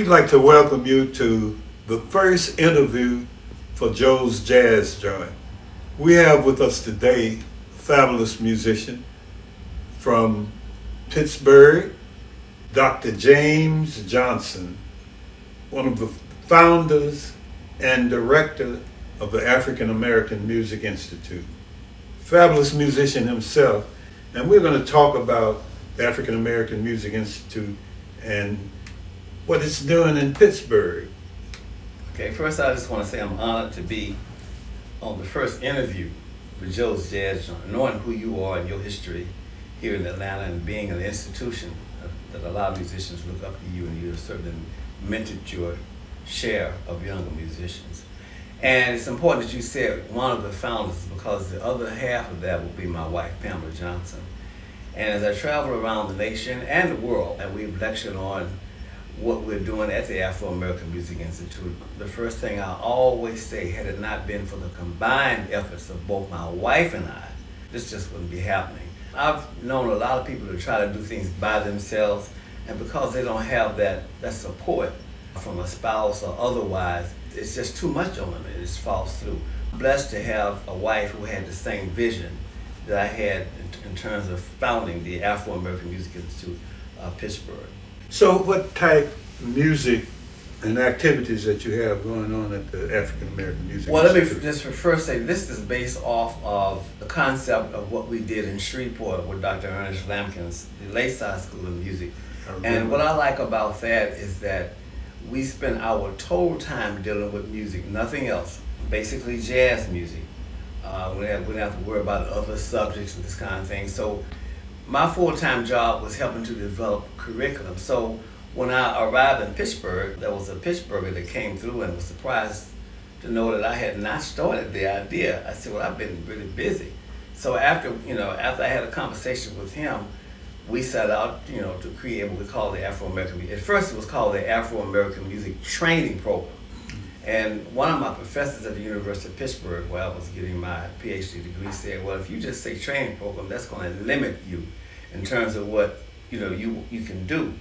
we'd like to welcome you to the first interview for Joe's Jazz Joint. We have with us today a fabulous musician from Pittsburgh, Dr. James Johnson, one of the founders and director of the African American Music Institute. Fabulous musician himself, and we're going to talk about the African American Music Institute and what it's doing in Pittsburgh. Okay, first I just want to say I'm honored to be on the first interview with Joe's Jazz Joint, knowing who you are and your history here in Atlanta and being an institution that a lot of musicians look up to you, and you have certainly mentored your share of younger musicians. And it's important that you said one of the founders, because the other half of that will be my wife, Pamela Johnson. And as I travel around the nation and the world, and we've lectured on what we're doing at the Afro-American Music Institute, the first thing I always say, had it not been for the combined efforts of both my wife and I, this just wouldn't be happening. I've known a lot of people to try to do things by themselves, and because they don't have that support from a spouse or otherwise, it's just too much on them, and it just falls through. I'm blessed to have a wife who had the same vision that I had in terms of founding the Afro-American Music Institute of Pittsburgh. So what type of music and activities that you have going on at the African American Music Well, let me Institute? just first say this is based off of the concept of what we did in Shreveport with Dr. Ernest Lampkins, the Lakeside School of Music. And what I like about that is that we spend our total time dealing with music, nothing else, basically jazz music. We don't have to worry about other subjects and this kind of thing. So my full-time job was helping to develop curriculum. So when I arrived in Pittsburgh, there was a Pittsburgher that came through and was surprised to know that I had not started the idea. I said, well, I've been really busy. So after I had a conversation with him, we set out, to create what we call the Afro-American Music. At first it was called the Afro-American Music Training Program. And one of my professors at the University of Pittsburgh, where I was getting my PhD degree, said, well, if you just say training program, that's going to limit you in terms of what you can do.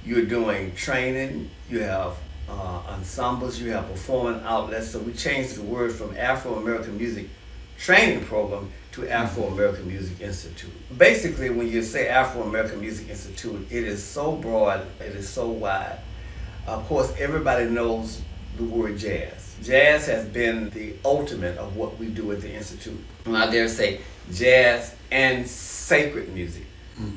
You're doing training, you have ensembles, you have performing outlets. So we changed the word from Afro-American Music Training Program to Afro-American Music Institute. Basically, when you say Afro-American Music Institute, it is so broad, it is so wide. Of course, everybody knows the word jazz. Jazz has been the ultimate of what we do at the Institute. And I dare say jazz and sacred music.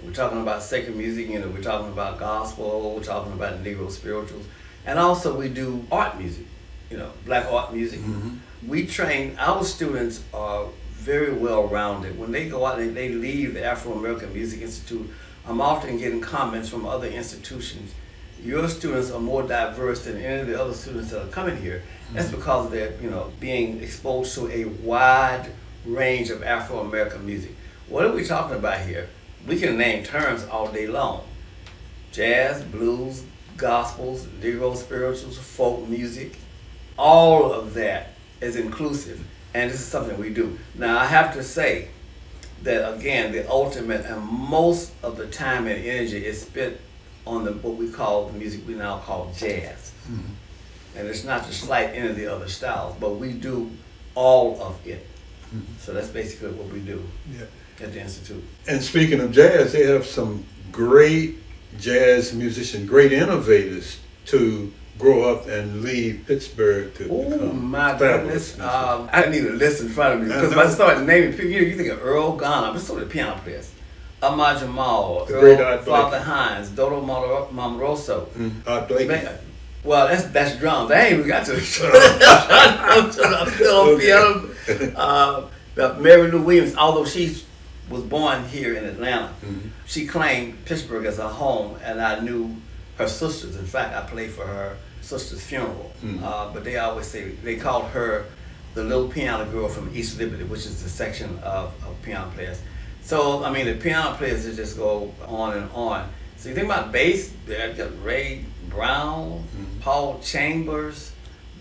We're talking about sacred music, we're talking about gospel, we're talking about Negro spirituals. And also we do art music, black art music. We train, our students are very well rounded. When they go out and they leave the Afro-American Music Institute, I'm often getting comments from other institutions. Your students are more diverse than any of the other students that are coming here. That's because they're, being exposed to a wide range of Afro-American music. What are we talking about here? We can name terms all day long. Jazz, blues, gospels, Negro spirituals, folk music, all of that is inclusive. And this is something we do. Now, I have to say that, again, the ultimate and most of the time and energy is spent on what we call the music we now call jazz. And it's not to slight any of the other styles, but we do all of it. So that's basically what we do at the Institute. And speaking of jazz, they have some great jazz musicians, great innovators to grow up and leave Pittsburgh to become my fabulous. goodness. I need a list in front of me, because if I start naming people, you think of Earl Ghana, I'm just sort of piano players. Ahmad Jamal, Earl, Father Hines, Dodo Momoroso. Art Blakey. Well, that's drums. I ain't even got to I'm still on piano. Mary Lou Williams, although she was born here in Atlanta, she claimed Pittsburgh as her home, and I knew her sisters. In fact, I played for her sister's funeral. But they always say, they called her the little piano girl from East Liberty, which is the section of piano players. So, I mean, the piano players that just go on and on. So you think about bass, you got Ray Brown, Paul Chambers,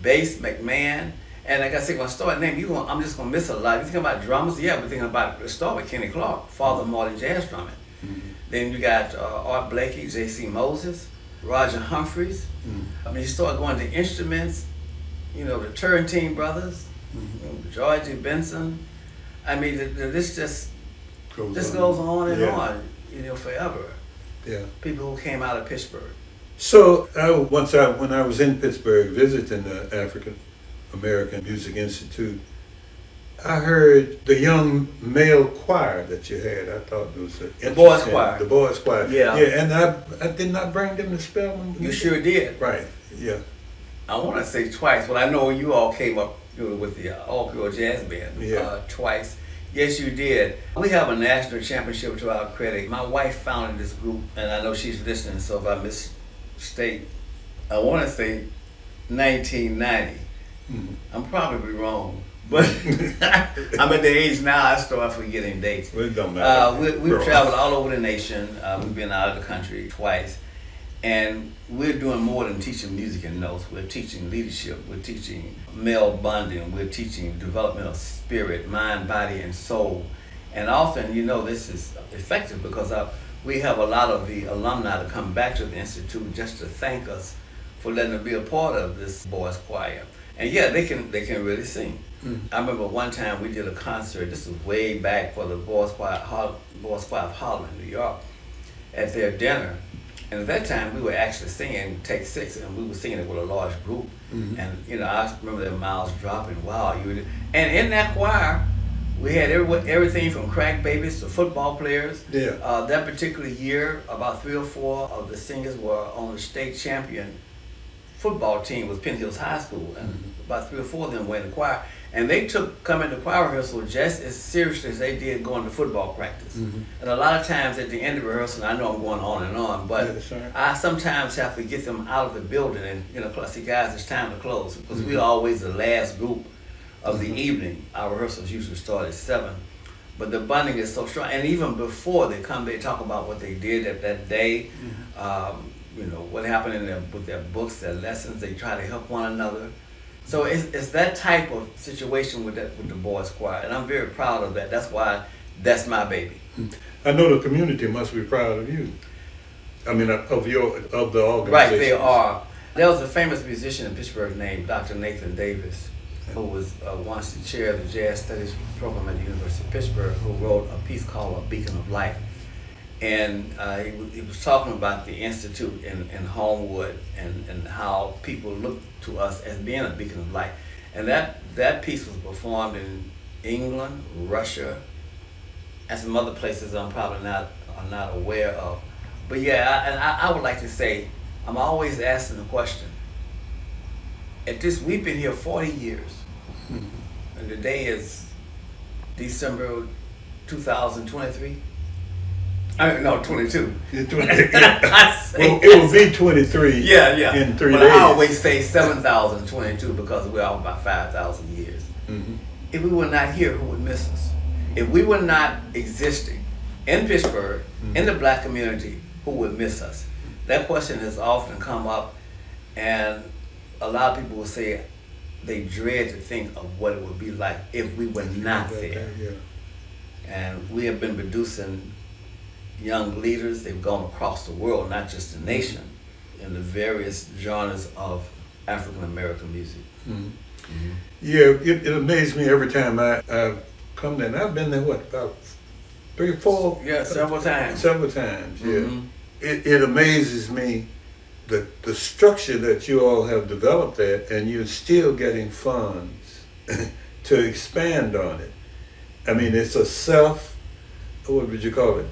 bass McMahon. And like I said, when I start naming, I'm just going to miss a lot. You think about drummers, we're thinking about, start with Kenny Clark, father of modern jazz drumming. Then you got Art Blakey, J.C. Moses, Roger Humphreys. I mean, you start going to instruments, the Turrentine Brothers, Georgie Benson. I mean, the list just goes on and on, forever. Yeah. People who came out of Pittsburgh. So when I was in Pittsburgh visiting the African American Music Institute, I heard the young male choir that you had. I thought it was the boys' choir. The boys' choir. Yeah. Yeah, and I did not bring them to Spelman. You sure did. Right. Yeah. I want to say twice. Well, I know you all came up with the all-girl jazz band twice. Yes, you did. We have a national championship to our credit. My wife founded this group, and I know she's listening, so if I misstate, I want to say 1990. I'm probably wrong, but I'm at the age now I start forgetting dates. Well, it don't matter. We've traveled all over the nation. We've been out of the country twice. And we're doing more than teaching music and notes. We're teaching leadership. We're teaching male bonding. We're teaching development of spirit, mind, body, and soul. And often, this is effective because we have a lot of the alumni that come back to the Institute just to thank us for letting them be a part of this boys' choir. And yeah, they can really sing. I remember one time we did a concert. This was way back for the boys' choir of Holland, New York, at their dinner. And at that time, we were actually singing Take Six, and we were singing it with a large group. And I remember their mouths dropping. Wow, and in that choir, we had everything from crack babies to football players. Yeah. That particular year, about 3 or 4 of the singers were on the state champion football team with Penn Hills High School, and about 3 or 4 of them were in the choir. And they took coming to choir rehearsal just as seriously as they did going to football practice. And a lot of times at the end of rehearsal, I know I'm going on and on, but I sometimes have to get them out of the building and, plus see guys, it's time to close. Because we're always the last group of the evening. Our rehearsals usually start at 7. But the bonding is so strong. And even before they come, they talk about what they did at that day, what happened with their books, their lessons. They try to help one another. So it's that type of situation with the boys' choir, and I'm very proud of that. That's why that's my baby. I know the community must be proud of you. I mean, of the organization. Right, they are. There was a famous musician in Pittsburgh named Dr. Nathan Davis, who was once the chair of the Jazz Studies program at the University of Pittsburgh, who wrote a piece called A Beacon of Light. And he was talking about the Institute in Homewood and how people look to us as being a beacon of light. And that piece was performed in England, Russia, and some other places I'm probably not aware of. But yeah, I would like to say, I'm always asking the question. We've been here 40 years, and today is December 2023. No, 22. Yeah, 22. Well, it will be 23 in 3 days. I always say 7,022 because we're off by 5,000 years. If we were not here, who would miss us? If we were not existing in Pittsburgh, in the black community, who would miss us? That question has often come up, and a lot of people will say they dread to think of what it would be like if we were not there. And we have been producing young leaders. They've gone across the world, not just the nation, in the various genres of African American music. Yeah, it amazes me every time I come there. And I've been there, about 3 or 4? Yeah, several times. Several times, yeah. It amazes me the structure that you all have developed there, and you're still getting funds to expand on it. I mean, it's a what would you call it?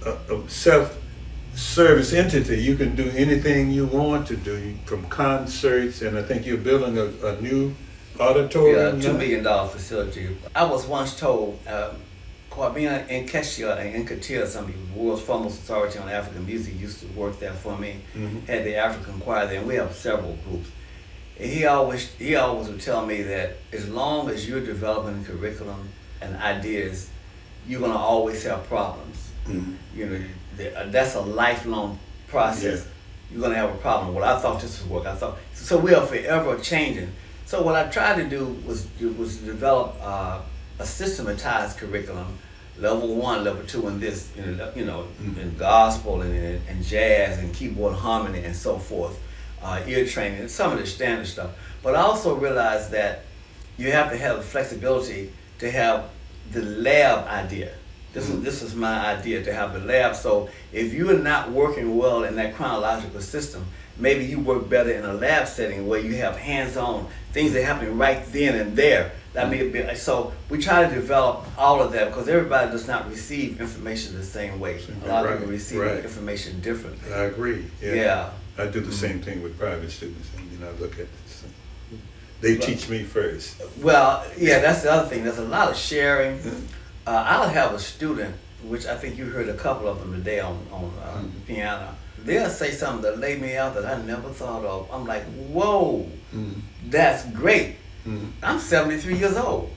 A self-service entity. You can do anything you want to do, from concerts, and I think you're building a new auditorium. Yeah, $2 million facility. I was once told, Kwabena Nkatia, some of the world's foremost authority on African music, used to work there for me, had the African choir there, and we have several groups. And he always would tell me that as long as you're developing curriculum and ideas, you're gonna always have problems. That's a lifelong process. You're gonna have a problem. Well, I thought this would work. So we are forever changing. So what I tried to do was develop a systematized curriculum level 1, level 2 in this, in gospel and jazz and keyboard harmony and so forth, ear training and some of the standard stuff. But I also realized that you have to have the flexibility to have the lab idea. This is my idea, to have the lab. So if you are not working well in that chronological system, maybe you work better in a lab setting where you have hands-on things that are happening right then and there. That may be, so we try to develop all of that because everybody does not receive information the same way. A lot of people receive information differently. I agree. Yeah. I do the same thing with private students. I look at this. They teach me first. Well, yeah, that's the other thing. There's a lot of sharing. I'll have a student, which I think you heard a couple of them today on piano. They'll say something that laid me out that I never thought of. I'm like, whoa, that's great. I'm 73 years old.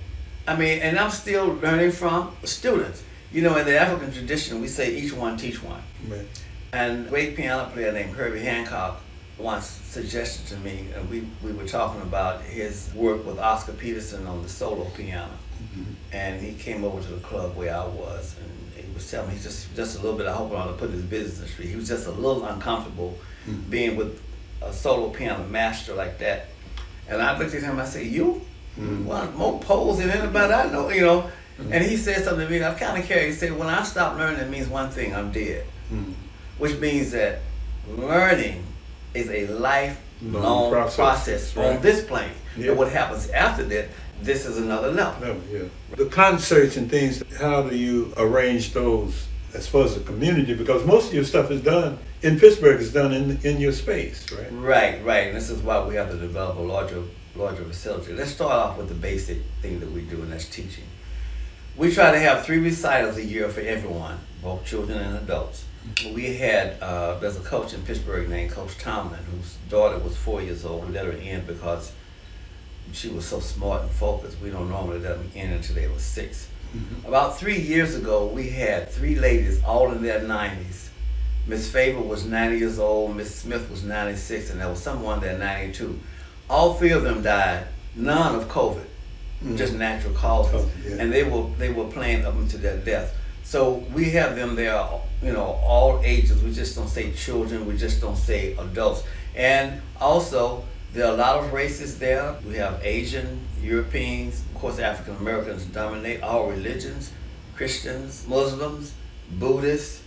I mean, and I'm still learning from students. In the African tradition, we say each one teach one. Right. And a great piano player named Herbie Hancock once suggested to me, and we were talking about his work with Oscar Peterson on the solo piano. And he came over to the club where I was, and he was telling me just a little bit, I hope I don't put his business in the street. He was just a little uncomfortable being with a solo piano master like that. And I looked at him, I said, you want more poles than anybody I know, And he said something to me, I'm kind of curious. He said, when I stop learning, it means one thing, I'm dead. Which means that learning is a lifelong process on this plane. Yeah. And what happens after that, this is another level. The concerts and things, how do you arrange those as far as the community? Because most of your stuff is done in Pittsburgh, is done in your space, right? Right. And this is why we have to develop a larger facility. Let's start off with the basic thing that we do, and that's teaching. We try to have 3 recitals a year for everyone, both children and adults. We had, there's a coach in Pittsburgh named Coach Tomlin, whose daughter was 4 years old. We let her in because she was so smart and focused. We don't normally let them in until they were 6. About 3 years ago, we had 3 ladies, all in their 90s. Miss Favor was 90 years old, Miss Smith was 96, and there was someone there 92. All 3 of them died, none of COVID, just natural causes. And they were playing up until their death. So we have them there, all ages. We just don't say children, we just don't say adults. And also, there are a lot of races there. We have Asian, Europeans, of course African Americans dominate all religions, Christians, Muslims, Buddhists.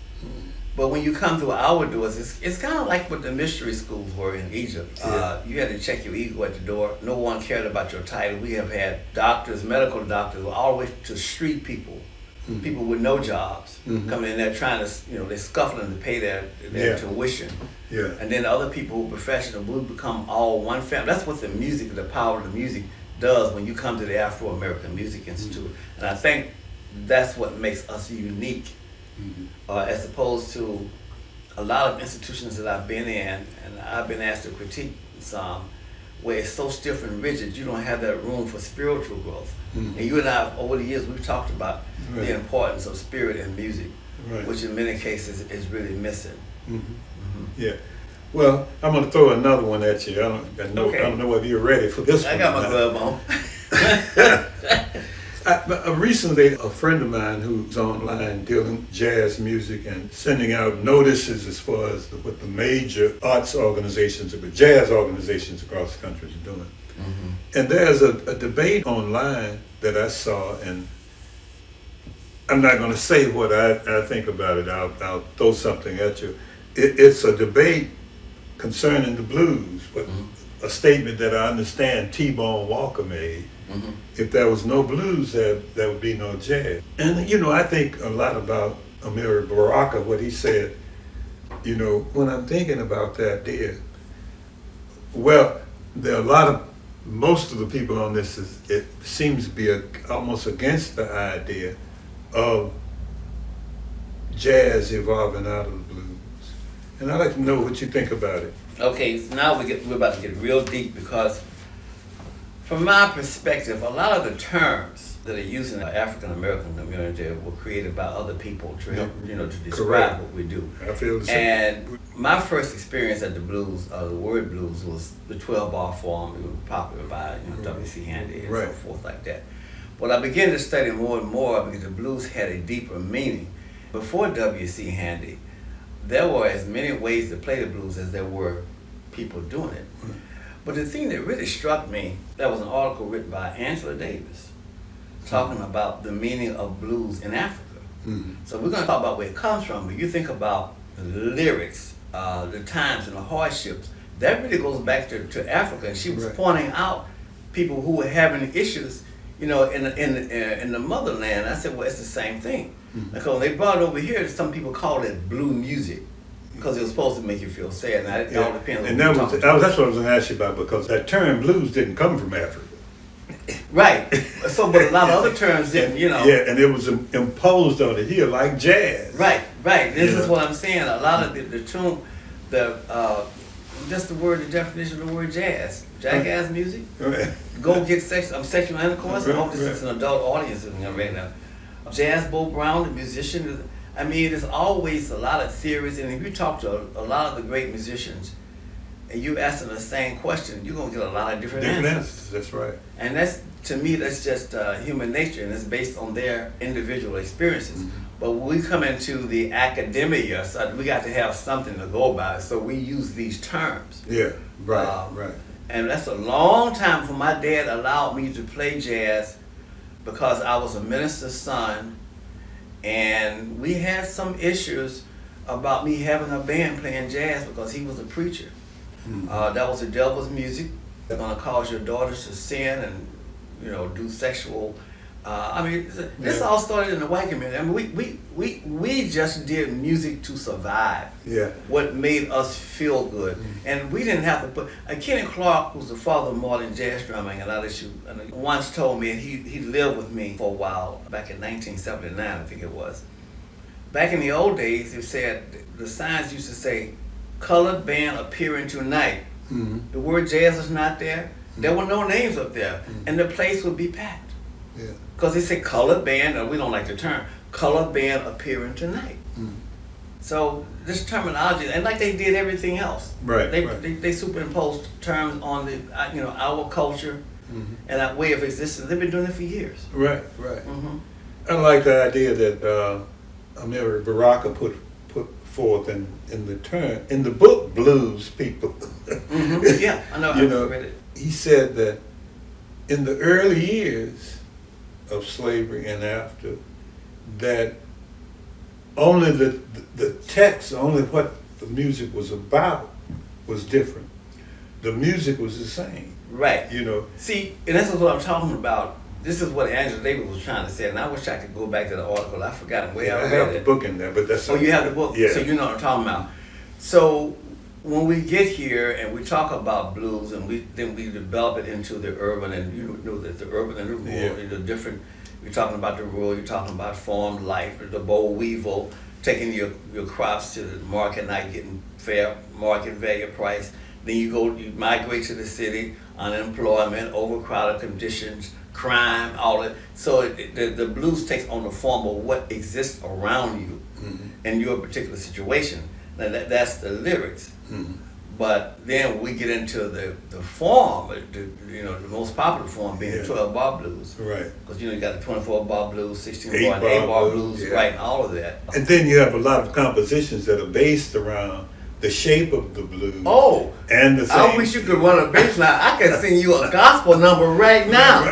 But when you come through our doors, it's kind of like what the mystery schools were in Egypt. You had to check your ego at the door. No one cared about your title. We have had doctors, medical doctors, all the way to street people. People with no jobs coming in there trying to, they're scuffling to pay their tuition. And then other people who are professional, we become all one family. That's what the power of the music does when you come to the Afro-American Music Institute. And I think that's what makes us unique as opposed to a lot of institutions that I've been in, and I've been asked to critique some, where it's so stiff and rigid, you don't have that room for spiritual growth. And you and I, over the years, we've talked about the importance of spirit in music, which in many cases is really missing. Yeah. Well, I'm going to throw another one at you. I don't know whether you're ready for this one. I got my glove on. Recently, a friend of mine who's online dealing jazz music and sending out notices as far as what the major arts organizations or jazz organizations across the country are doing. And there's a debate online that I saw, and I'm not going to say what I think about it. I'll throw something at you. It's a debate concerning the blues, but a statement that I understand T-Bone Walker made. If there was no blues, there would be no jazz. And I think a lot about Amiri Baraka, what he said. When I'm thinking about that, there are most of the people on this, it seems to be almost against the idea of jazz evolving out of the blues. And I'd like to know what you think about it. Okay, so now we're about to get real deep, because from my perspective, a lot of the terms that are used in the African American community were created by other people to help, to describe what we do. I feel the same. And my first experience at the blues, the word blues, was the 12-bar form. It was popular by W.C. Handy and so forth like that. What I began to study more and more because the blues had a deeper meaning. Before W.C. Handy, there were as many ways to play the blues as there were people doing it. But the thing that really struck me, there was an article written by Angela Davis talking about the meaning of blues in Africa. So we're going to talk about where it comes from, but you think about the lyrics, the times and the hardships, that really goes back to Africa. And she was pointing out people who were having issues, in the motherland. I said, well, it's the same thing. Because when they brought it over here, some people called it blue music because it was supposed to make you feel sad. Now it all depends on that's what I was going to ask you about, because that term blues didn't come from Africa. Right. So, but a lot of other terms didn't, Yeah, and it was imposed on it here like jazz. Right. This is what I'm saying. A lot of the tune, just the definition of the word jazz. Jackass music. Right. Go get sexual intercourse. I hope this is an adult audience right now. Jazz Bo Brown, the musician. I mean, there's always a lot of theories, and if you talk to a lot of the great musicians, and you ask them the same question, you're gonna get a lot of different answers. That's right. And to me, that's just human nature, and it's based on their individual experiences. But when we come into the academia, so we got to have something to go by, so we use these terms. Yeah, right. And that's a long time before my dad allowed me to play jazz, because I was a minister's son, and we had some issues about me having a band playing jazz because he was a preacher. That was the devil's music. They're going to cause your daughters to sin and, do sexual. This all started in the white community. I mean, we just did music to survive. Yeah. What made us feel good, and we didn't have to put. Kenny Clark, who's the father of modern jazz drumming, and once told me, and he lived with me for a while back in 1979, I think it was. Back in the old days, it said the signs used to say, "Colored band appearing tonight." The word jazz is not there. There were no names up there, and the place would be packed. Yeah. Because they say colored band, or we don't like the term, colored band appearing tonight. So this terminology, and like they did everything else, they superimposed terms on the our culture and our way of existence. They've been doing it for years. Right. I like the idea that Amiri Baraka put forth in the book Blues People. Yeah, I know. I read it. He said that in the early years of slavery and after, that only the text, only what the music was about was different. The music was the same. Right. See, and this is what I'm talking about. This is what Angela Davis was trying to say, and I wish I could go back to the article. I forgot where I read have it. the book in there, but that's. Oh, you have the book? Yeah. So you know what I'm talking about. So when we get here and we talk about blues, and then we develop it into the urban, and that the urban and the rural, the different. You're talking about the rural. You're talking about farm life, the boll weevil, taking your crops to the market, not getting fair market value price. Then you migrate to the city, unemployment, overcrowded conditions, crime, all that. So the blues takes on the form of what exists around you in your particular situation. Now that's the lyrics. But then when we get into the form, the most popular form being the 12-bar blues. Right. Because you got the 24-bar blues, 16-bar, and 8-bar blues, right, and all of that. And then you have a lot of compositions that are based around the shape of the blues. Oh, and the same. I wish you could run a bass line. I can sing you a gospel number right now.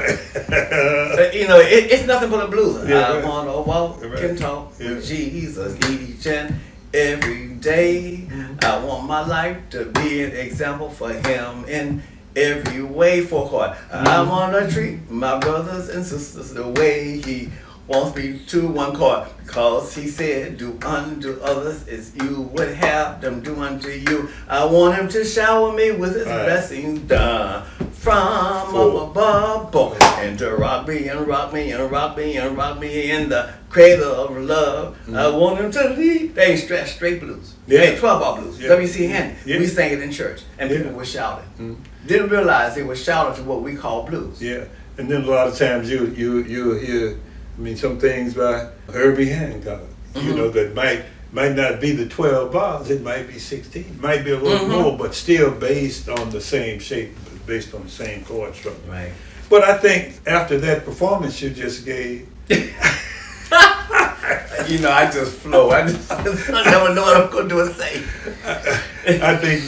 It's nothing but a blues. I want to walk and talk with Jesus each and every day. I want my life to be an example for him in every way. For God, I want to treat my brothers and sisters the way he wants me to. One chord, because he said, do unto others as you would have them do unto you. I want him to shower me with his blessings down from up above, and to rock me and rock me and rock me and rock me in the cradle of love. I want him to lead. They ain't straight blues. Hey, 12-bar blues. W.C. Handy. We sang it in church, and people were shouting. Didn't realize they were shouting to what we call blues. Yeah, and then a lot of times you hear. Some things by Herbie Hancock, that might not be the 12 bars. It might be 16, might be a little more, but still based on the same shape based on the same chord structure. Right. But I think after that performance you just gave, You know, I just flow. I never know what I'm going to do or say. I think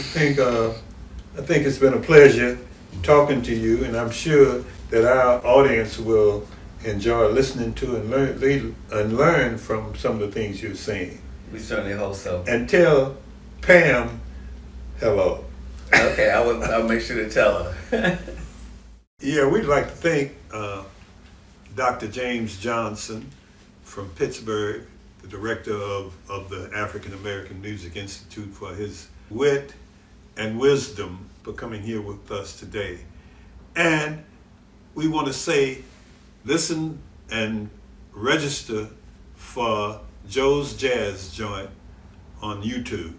it's been a pleasure talking to you, and I'm sure that our audience will enjoy listening to and learn from some of the things you're saying. We certainly hope so. And tell Pam hello. Okay, I'll make sure to tell her. Yeah, we'd like to thank Dr. James Johnson from Pittsburgh, the director of the African American Music Institute, for his wit and wisdom for coming here with us today. And we want to say, listen and register for Joe's Jazz Joint on YouTube.